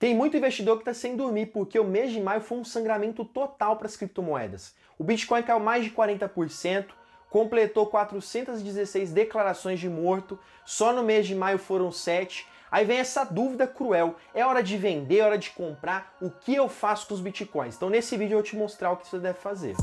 Tem muito investidor que está sem dormir porque o mês de maio foi um sangramento total para as criptomoedas. O Bitcoin caiu mais de 40%, completou 416 declarações de morto, só no mês de maio foram 7. Aí vem essa dúvida cruel, é hora de vender, é hora de comprar, o que eu faço com os Bitcoins? Então nesse vídeo eu vou te mostrar o que você deve fazer.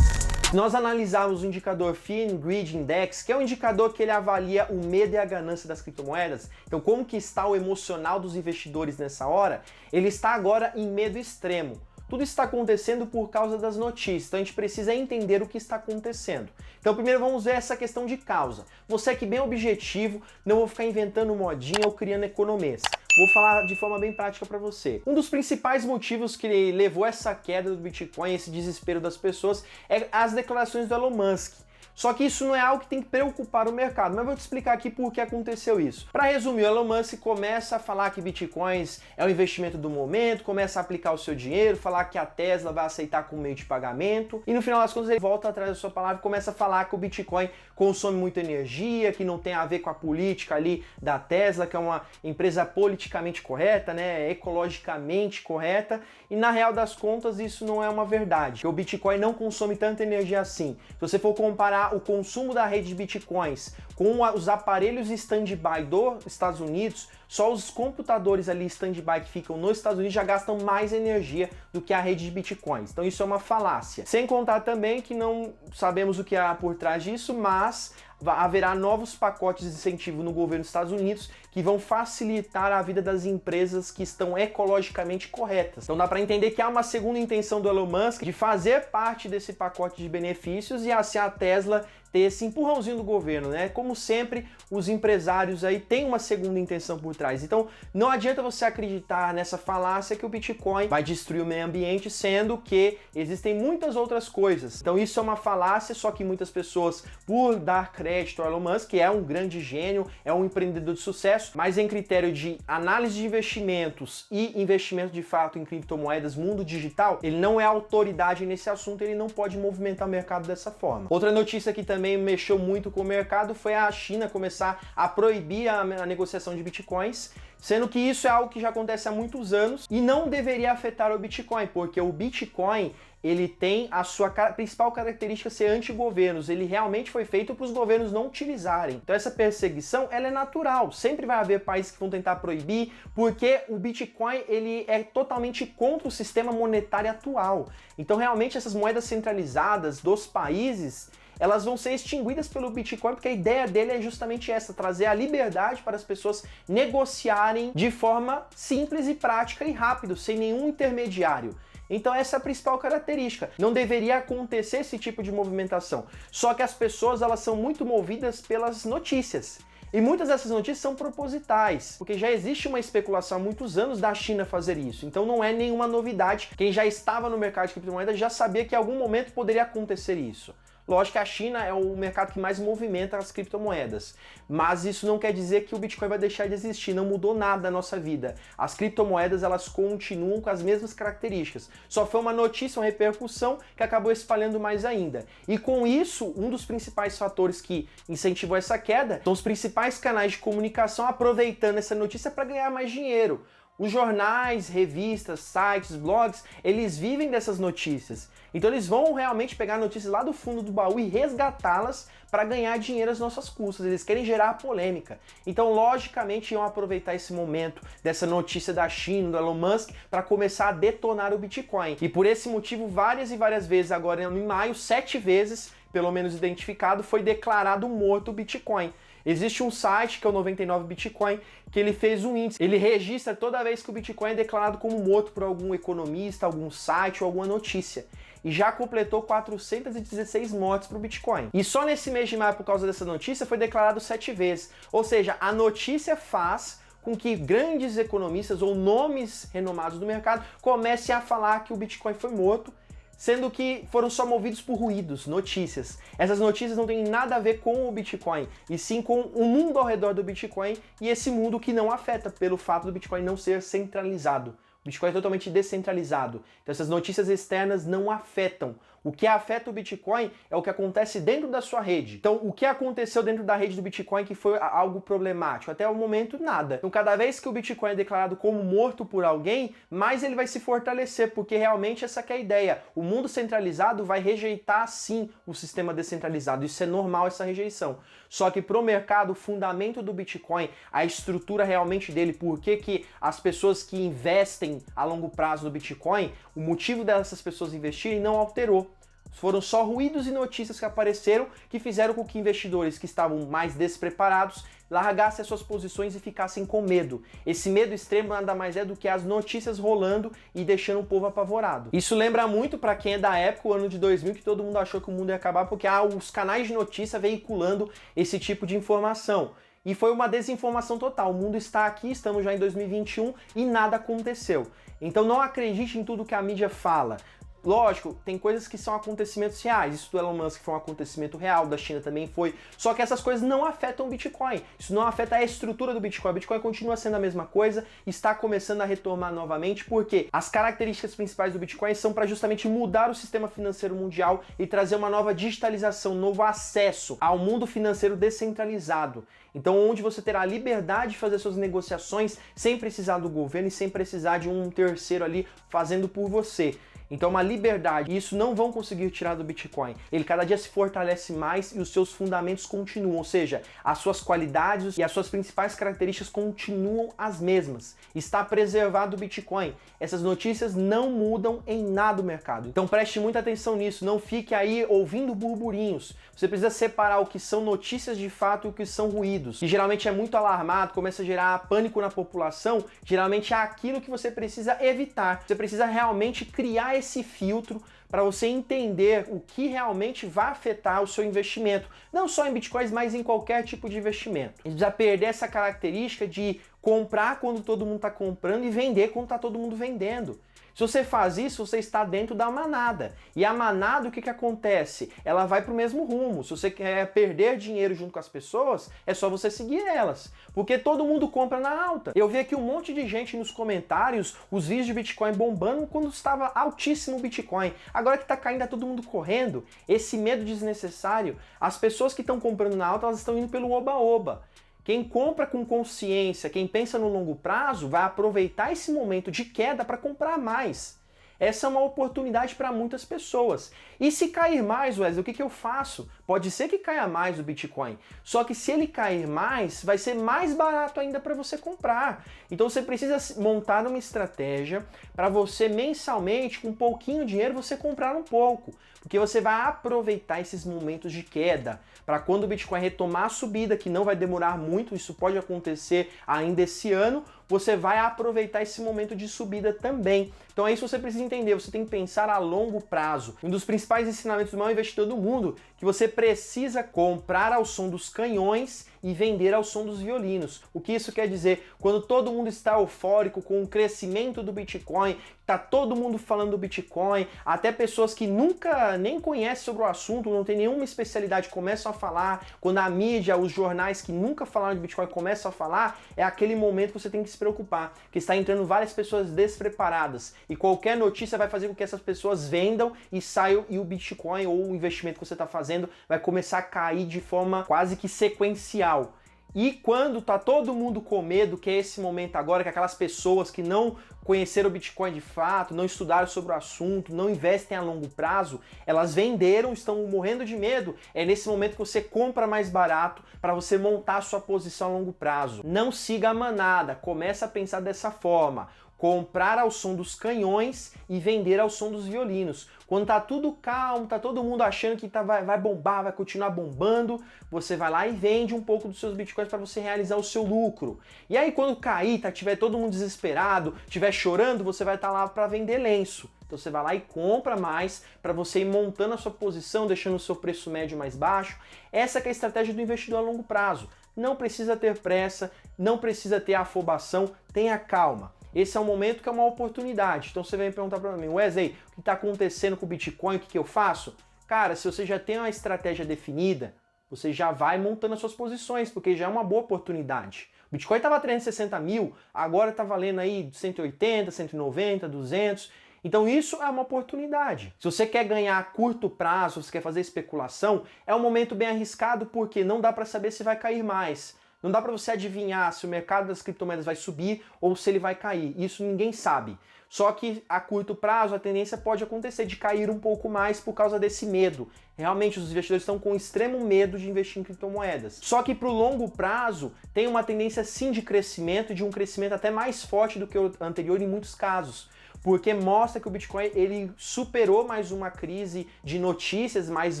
Se nós analisarmos o indicador Fear and Greed Index, que é um indicador que ele avalia o medo e a ganância das criptomoedas, então como que está o emocional dos investidores nessa hora, ele está agora em medo extremo. Tudo está acontecendo por causa das notícias, então a gente precisa entender o que está acontecendo. Então primeiro vamos ver essa questão de causa. Você aqui bem objetivo, não vou ficar inventando modinha ou criando economias. Vou falar de forma bem prática para você. Um dos principais motivos que levou essa queda do Bitcoin, esse desespero das pessoas, é as declarações do Elon Musk. Só que isso não é algo que tem que preocupar o mercado, mas eu vou te explicar aqui por que aconteceu isso. Para resumir, o Elon Musk começa a falar que Bitcoins é o investimento do momento, começa a aplicar o seu dinheiro, falar que a Tesla vai aceitar como meio de pagamento, e no final das contas ele volta atrás da sua palavra e começa a falar que o Bitcoin consome muita energia, que não tem a ver com a política ali da Tesla, que é uma empresa politicamente correta, né, ecologicamente correta, e na real das contas isso não é uma verdade, que o Bitcoin não consome tanta energia assim. Se você for comparar o consumo da rede de Bitcoins com os aparelhos stand-by dos Estados Unidos, só os computadores ali stand-by que ficam nos Estados Unidos já gastam mais energia do que a rede de Bitcoins. Então isso é uma falácia. Sem contar também que não sabemos o que há por trás disso, mas haverá novos pacotes de incentivo no governo dos Estados Unidos que vão facilitar a vida das empresas que estão ecologicamente corretas. Então dá para entender que há uma segunda intenção do Elon Musk de fazer parte desse pacote de benefícios e assim a Tesla ter esse empurrãozinho do governo, né? Como sempre, os empresários aí têm uma segunda intenção por trás. Então, não adianta você acreditar nessa falácia que o Bitcoin vai destruir o meio ambiente, sendo que existem muitas outras coisas. Então, isso é uma falácia, só que muitas pessoas, por dar crédito ao Elon Musk, que é um grande gênio, é um empreendedor de sucesso, mas em critério de análise de investimentos e investimento de fato em criptomoedas, mundo digital, ele não é autoridade nesse assunto, ele não pode movimentar o mercado dessa forma. Outra notícia que também mexeu muito com o mercado foi a China começar a proibir a negociação de Bitcoins, sendo que isso é algo que já acontece há muitos anos e não deveria afetar o Bitcoin, porque o Bitcoin ele tem a sua principal característica ser anti-governos, ele realmente foi feito para os governos não utilizarem. Então essa perseguição ela é natural, sempre vai haver países que vão tentar proibir, porque o Bitcoin ele é totalmente contra o sistema monetário atual. Então realmente essas moedas centralizadas dos países elas vão ser extinguidas pelo Bitcoin, porque a ideia dele é justamente essa, trazer a liberdade para as pessoas negociarem de forma simples e prática e rápido, sem nenhum intermediário. Então essa é a principal característica. Não deveria acontecer esse tipo de movimentação. Só que as pessoas elas são muito movidas pelas notícias. E muitas dessas notícias são propositais, porque já existe uma especulação há muitos anos da China fazer isso. Então não é nenhuma novidade. Quem já estava no mercado de criptomoedas já sabia que em algum momento poderia acontecer isso. Lógico que a China é o mercado que mais movimenta as criptomoedas, mas isso não quer dizer que o Bitcoin vai deixar de existir, não mudou nada na nossa vida. As criptomoedas elas continuam com as mesmas características, só foi uma notícia, uma repercussão que acabou espalhando mais ainda. E com isso, um dos principais fatores que incentivou essa queda são os principais canais de comunicação aproveitando essa notícia para ganhar mais dinheiro. Os jornais, revistas, sites, blogs, eles vivem dessas notícias. Então eles vão realmente pegar notícias lá do fundo do baú e resgatá-las para ganhar dinheiro às nossas custas. Eles querem gerar polêmica. Então, logicamente, iam aproveitar esse momento dessa notícia da China, do Elon Musk, para começar a detonar o Bitcoin. E por esse motivo, várias e várias vezes, agora em maio, 7 vezes, pelo menos identificado, foi declarado morto o Bitcoin. Existe um site que é o 99 Bitcoin, que ele fez um índice. Ele registra toda vez que o Bitcoin é declarado como morto por algum economista, algum site ou alguma notícia. E já completou 416 mortes para o Bitcoin. E só nesse mês de maio, por causa dessa notícia, foi declarado 7 vezes. Ou seja, a notícia faz com que grandes economistas ou nomes renomados do mercado comecem a falar que o Bitcoin foi morto, sendo que foram só movidos por ruídos, notícias. Essas notícias não têm nada a ver com o Bitcoin, e sim com o mundo ao redor do Bitcoin, e esse mundo que não afeta pelo fato do Bitcoin não ser centralizado. O Bitcoin é totalmente descentralizado, então essas notícias externas não afetam O que afeta o Bitcoin é o que acontece dentro da sua rede. Então, o que aconteceu dentro da rede do Bitcoin que foi algo problemático? Até o momento, nada. Então, cada vez que o Bitcoin é declarado como morto por alguém, mais ele vai se fortalecer, porque realmente essa que é a ideia. O mundo centralizado vai rejeitar, sim, o sistema descentralizado. Isso é normal, essa rejeição. Só que para o mercado, o fundamento do Bitcoin, a estrutura realmente dele, por que as pessoas que investem a longo prazo no Bitcoin, o motivo dessas pessoas investirem não alterou. Foram só ruídos e notícias que apareceram que fizeram com que investidores que estavam mais despreparados largassem as suas posições e ficassem com medo. Esse medo extremo nada mais é do que as notícias rolando e deixando o povo apavorado. Isso lembra muito para quem é da época, o ano de 2000, que todo mundo achou que o mundo ia acabar porque os canais de notícia veiculando esse tipo de informação. E foi uma desinformação total. O mundo está aqui, estamos já em 2021 e nada aconteceu. Então não acredite em tudo que a mídia fala. Lógico, tem coisas que são acontecimentos reais. Isso do Elon Musk foi um acontecimento real, da China também foi. Só que essas coisas não afetam o Bitcoin. Isso não afeta a estrutura do Bitcoin. O Bitcoin continua sendo a mesma coisa, está começando a retomar novamente, porque as características principais do Bitcoin são para justamente mudar o sistema financeiro mundial e trazer uma nova digitalização, um novo acesso ao mundo financeiro descentralizado. Então, onde você terá a liberdade de fazer suas negociações sem precisar do governo e sem precisar de um terceiro ali fazendo por você. Então, uma liberdade, e isso não vão conseguir tirar do Bitcoin. Ele cada dia se fortalece mais e os seus fundamentos continuam, ou seja, as suas qualidades e as suas principais características continuam as mesmas. Está preservado o Bitcoin. Essas notícias não mudam em nada o mercado. Então, preste muita atenção nisso, não fique aí ouvindo burburinhos. Você precisa separar o que são notícias de fato e o que são ruídos. E geralmente é muito alarmado, começa a gerar pânico na população, geralmente é aquilo que você precisa evitar. Você precisa realmente criar esse filtro para você entender o que realmente vai afetar o seu investimento. Não só em bitcoins, mas em qualquer tipo de investimento. A gente precisa perder essa característica de comprar quando todo mundo está comprando e vender quando está todo mundo vendendo. Se você faz isso, você está dentro da manada. E a manada, o que acontece? Ela vai para o mesmo rumo. Se você quer perder dinheiro junto com as pessoas, é só você seguir elas. Porque todo mundo compra na alta. Eu vi aqui um monte de gente nos comentários, os vídeos de Bitcoin bombando quando estava altíssimo o Bitcoin. Agora que está caindo, está todo mundo correndo. Esse medo desnecessário. As pessoas que estão comprando na alta, elas estão indo pelo oba-oba. Quem compra com consciência, quem pensa no longo prazo, vai aproveitar esse momento de queda para comprar mais. Essa é uma oportunidade para muitas pessoas. E se cair mais, Wesley, o que eu faço? Pode ser que caia mais o Bitcoin, só que se ele cair mais, vai ser mais barato ainda para você comprar. Então você precisa montar uma estratégia para você mensalmente, com um pouquinho de dinheiro, você comprar um pouco. Porque você vai aproveitar esses momentos de queda para quando o Bitcoin retomar a subida, que não vai demorar muito, isso pode acontecer ainda esse ano, você vai aproveitar esse momento de subida também. Então é isso que você precisa entender, você tem que pensar a longo prazo. Um dos principais ensinamentos do maior investidor do mundo, que você precisa comprar ao som dos canhões e vender ao som dos violinos. O que isso quer dizer? Quando todo mundo está eufórico com o crescimento do Bitcoin, tá todo mundo falando do Bitcoin, até pessoas que nunca nem conhecem sobre o assunto, não tem nenhuma especialidade, começam a falar, quando a mídia, os jornais que nunca falaram de Bitcoin começam a falar, é aquele momento que você tem que se preocupar, que está entrando várias pessoas despreparadas e qualquer notícia vai fazer com que essas pessoas vendam e saiam e o Bitcoin ou o investimento que você está fazendo vai começar a cair de forma quase que sequencial. E quando tá todo mundo com medo, que é esse momento agora, que aquelas pessoas que não conheceram o Bitcoin de fato, não estudaram sobre o assunto, não investem a longo prazo, elas venderam, estão morrendo de medo, é nesse momento que você compra mais barato para você montar a sua posição a longo prazo. Não siga a manada, começa a pensar dessa forma. Comprar ao som dos canhões e vender ao som dos violinos. Quando tá tudo calmo, tá todo mundo achando que vai bombar, vai continuar bombando, você vai lá e vende um pouco dos seus bitcoins para você realizar o seu lucro. E aí quando cair, tiver todo mundo desesperado, tiver chorando, você vai estar lá para vender lenço. Então você vai lá e compra mais para você ir montando a sua posição, deixando o seu preço médio mais baixo. Essa que é a estratégia do investidor a longo prazo. Não precisa ter pressa, não precisa ter afobação, tenha calma. Esse é um momento que é uma oportunidade. Então você vem perguntar para mim, Wesley, o que está acontecendo com o Bitcoin, o que eu faço? Cara, se você já tem uma estratégia definida, você já vai montando as suas posições, porque já é uma boa oportunidade. O Bitcoin estava 360 mil, agora está valendo aí 180, 190, 200. Então isso é uma oportunidade. Se você quer ganhar a curto prazo, se você quer fazer especulação, é um momento bem arriscado porque não dá para saber se vai cair mais. Não dá para você adivinhar se o mercado das criptomoedas vai subir ou se ele vai cair. Isso ninguém sabe. Só que a curto prazo a tendência pode acontecer de cair um pouco mais por causa desse medo. Realmente os investidores estão com extremo medo de investir em criptomoedas. Só que para o longo prazo tem uma tendência sim de crescimento, de um crescimento até mais forte do que o anterior em muitos casos. Porque mostra que o Bitcoin ele superou mais uma crise de notícias, mais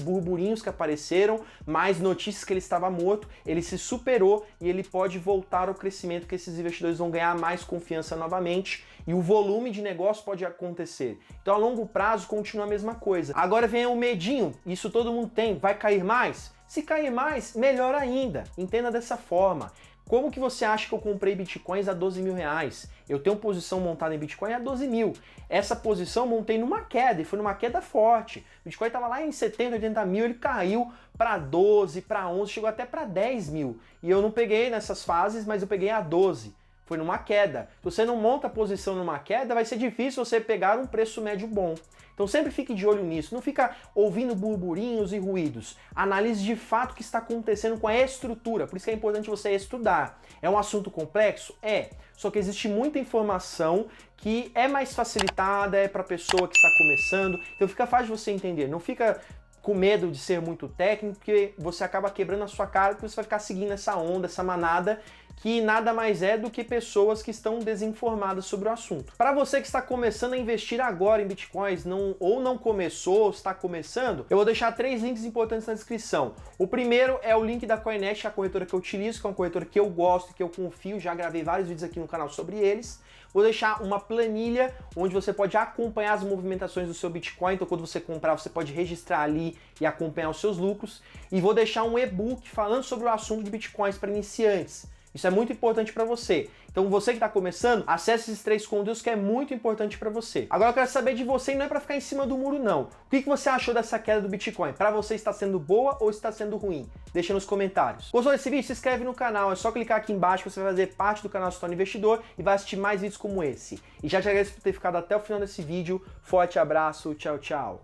burburinhos que apareceram, mais notícias que ele estava morto, ele se superou e ele pode voltar ao crescimento que esses investidores vão ganhar mais confiança novamente e o volume de negócio pode acontecer. Então a longo prazo continua a mesma coisa. Agora vem o medinho, isso todo mundo tem, vai cair mais? Se cair mais, melhor ainda, entenda dessa forma. Como que você acha que eu comprei bitcoins a 12 mil reais? Eu tenho posição montada em Bitcoin a 12 mil. Essa posição eu montei numa queda, e foi numa queda forte. O Bitcoin estava lá em 70, 80 mil, ele caiu para 12, para 11, chegou até para 10 mil. E eu não peguei nessas fases, mas eu peguei a 12. Foi numa queda. Se você não monta a posição numa queda, vai ser difícil você pegar um preço médio bom. Então sempre fique de olho nisso, não fica ouvindo burburinhos e ruídos. Analise de fato o que está acontecendo com a estrutura, por isso que é importante você estudar. É um assunto complexo? É, só que existe muita informação que é mais facilitada, é para a pessoa que está começando, então fica fácil de você entender, não fica com medo de ser muito técnico, porque você acaba quebrando a sua cara, porque você vai ficar seguindo essa onda, essa manada, que nada mais é do que pessoas que estão desinformadas sobre o assunto. Para você que está começando a investir agora em bitcoins, ou não começou, ou está começando, eu vou deixar 3 links importantes na descrição. O primeiro é o link da Coinext, a corretora que eu utilizo, que é uma corretora que eu gosto, que eu confio, já gravei vários vídeos aqui no canal sobre eles. Vou deixar uma planilha onde você pode acompanhar as movimentações do seu Bitcoin, então quando você comprar você pode registrar ali e acompanhar os seus lucros. E vou deixar um e-book falando sobre o assunto de Bitcoins para iniciantes. Isso é muito importante para você. Então você que está começando, acesse esses 3 conteúdos que é muito importante para você. Agora eu quero saber de você e não é para ficar em cima do muro não. O que você achou dessa queda do Bitcoin? Para você está sendo boa ou está sendo ruim? Deixa nos comentários. Gostou desse vídeo? Se inscreve no canal, é só clicar aqui embaixo que você vai fazer parte do canal Se Torne Investidor e vai assistir mais vídeos como esse. E já te agradeço por ter ficado até o final desse vídeo. Forte abraço, tchau, tchau.